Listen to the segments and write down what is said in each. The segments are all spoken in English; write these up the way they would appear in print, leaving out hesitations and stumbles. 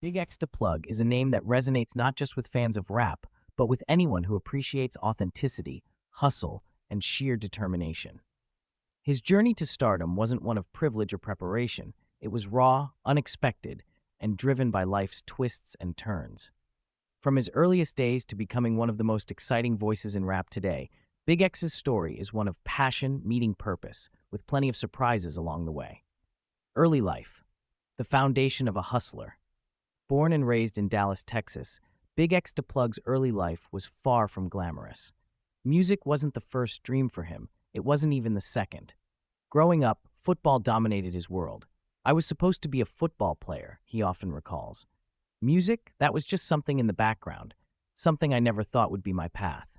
Big X to Plug is a name that resonates not just with fans of rap, but with anyone who appreciates authenticity, hustle, and sheer determination. His journey to stardom wasn't one of privilege or preparation. It was raw, unexpected, and driven by life's twists and turns. From his earliest days to becoming one of the most exciting voices in rap today, Big X's story is one of passion meeting purpose, with plenty of surprises along the way. Early life, the foundation of a hustler. Born and raised in Dallas, Texas, Big X to Plug's early life was far from glamorous. Music wasn't the first dream for him, it wasn't even the second. Growing up, football dominated his world. I was supposed to be a football player, he often recalls. Music, that was just something in the background, something I never thought would be my path.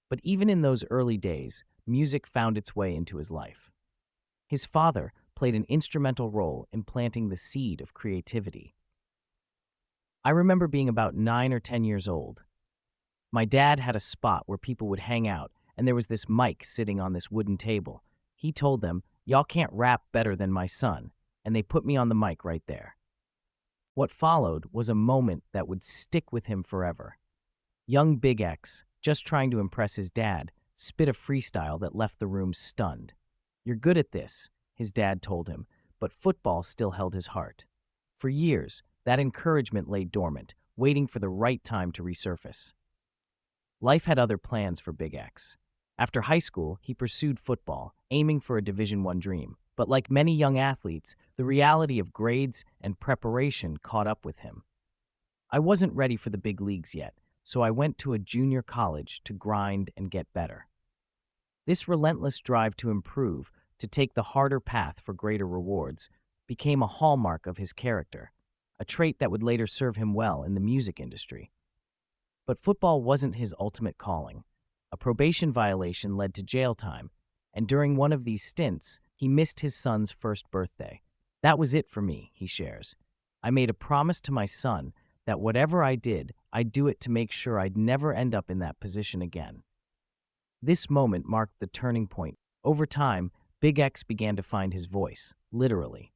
But even in those early days, music found its way into his life. His father played an instrumental role in planting the seed of creativity. I remember being about 9 or 10 years old. My dad had a spot where people would hang out, and there was this mic sitting on this wooden table. He told them, "Y'all can't rap better than my son," and they put me on the mic right there. What followed was a moment that would stick with him forever. Young Big X, just trying to impress his dad, spit a freestyle that left the room stunned. "You're good at this," his dad told him, but football still held his heart. For years, that encouragement lay dormant, waiting for the right time to resurface. Life had other plans for Big X. After high school, he pursued football, aiming for a Division I dream. But like many young athletes, the reality of grades and preparation caught up with him. "I wasn't ready for the big leagues yet, so I went to a junior college to grind and get better." This relentless drive to improve, to take the harder path for greater rewards, became a hallmark of his character, a trait that would later serve him well in the music industry. But football wasn't his ultimate calling. A probation violation led to jail time, and during one of these stints, he missed his son's first birthday. "That was it for me," he shares. "I made a promise to my son that whatever I did, I'd do it to make sure I'd never end up in that position again." This moment marked the turning point. Over time, Big X began to find his voice, literally.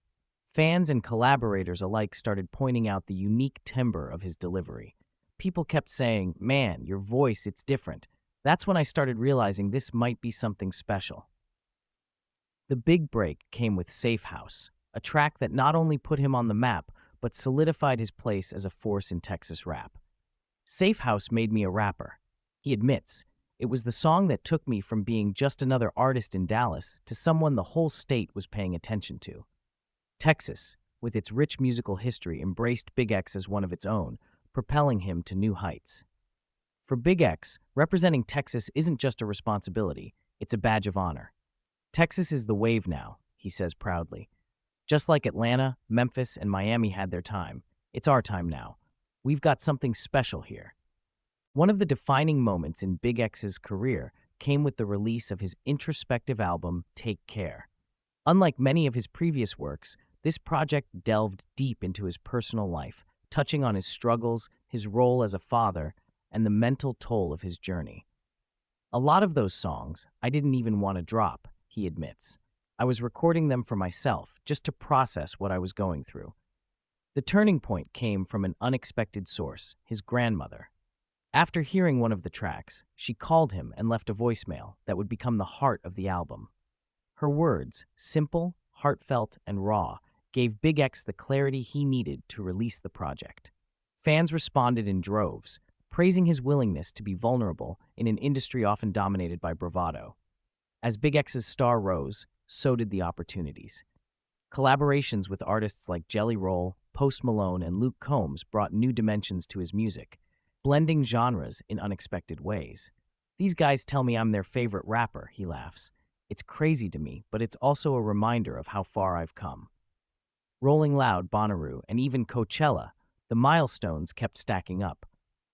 Fans and collaborators alike started pointing out the unique timbre of his delivery. People kept saying, "Man, your voice, it's different." That's when I started realizing this might be something special. The big break came with Safe House, a track that not only put him on the map, but solidified his place as a force in Texas rap. "Safe House made me a rapper," he admits. "It was the song that took me from being just another artist in Dallas to someone the whole state was paying attention to." Texas, with its rich musical history, embraced Big X as one of its own, propelling him to new heights. For Big X, representing Texas isn't just a responsibility, it's a badge of honor. "Texas is the wave now," he says proudly. "Just like Atlanta, Memphis, and Miami had their time, it's our time now. We've got something special here." One of the defining moments in Big X's career came with the release of his introspective album, Take Care. Unlike many of his previous works, this project delved deep into his personal life, touching on his struggles, his role as a father, and the mental toll of his journey. "A lot of those songs I didn't even want to drop," he admits. "I was recording them for myself, just to process what I was going through." The turning point came from an unexpected source, his grandmother. After hearing one of the tracks, she called him and left a voicemail that would become the heart of the album. Her words, simple, heartfelt, and raw, gave Big X the clarity he needed to release the project. Fans responded in droves, praising his willingness to be vulnerable in an industry often dominated by bravado. As Big X's star rose, so did the opportunities. Collaborations with artists like Jelly Roll, Post Malone, and Luke Combs brought new dimensions to his music, blending genres in unexpected ways. "These guys tell me I'm their favorite rapper," he laughs. "It's crazy to me, but it's also a reminder of how far I've come." Rolling Loud, Bonnaroo, and even Coachella, the milestones kept stacking up.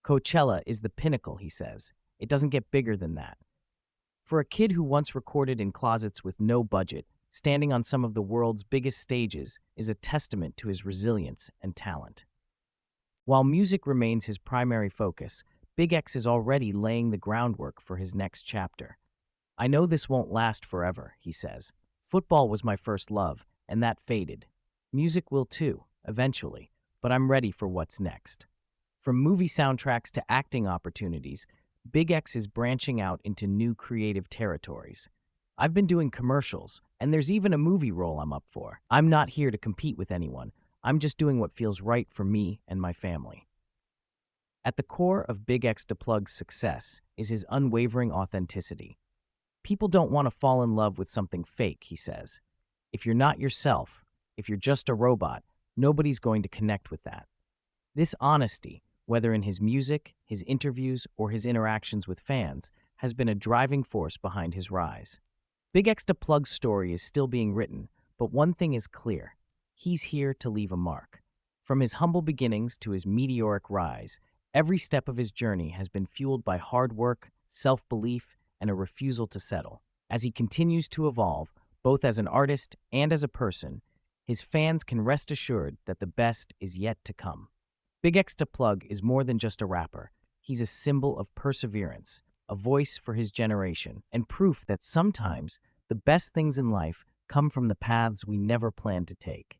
"Coachella is the pinnacle," he says. "It doesn't get bigger than that." For a kid who once recorded in closets with no budget, standing on some of the world's biggest stages is a testament to his resilience and talent. While music remains his primary focus, Big X is already laying the groundwork for his next chapter. "I know this won't last forever," he says. "Football was my first love, and that faded. Music will too, eventually. but I'm ready for what's next. From movie soundtracks to acting opportunities, Big X is branching out into new creative territories. I've been doing commercials, and there's even a movie role I'm up for. I'm not here to compete with anyone. I'm just doing what feels right for me and my family. At the core of Big X DePlug's success is his unwavering authenticity. People don't want to fall in love with something fake, he says. If you're not yourself, if you're just a robot, nobody's going to connect with that. This honesty, whether in his music, his interviews, or his interactions with fans, has been a driving force behind his rise. Big X DePlug's story is still being written, but one thing is clear. He's here to leave a mark. From his humble beginnings to his meteoric rise, every step of his journey has been fueled by hard work, self-belief, and a refusal to settle. As he continues to evolve, both as an artist and as a person, his fans can rest assured that the best is yet to come. Big X DePlug is more than just a rapper. He's a symbol of perseverance, a voice for his generation, and proof that sometimes the best things in life come from the paths we never planned to take.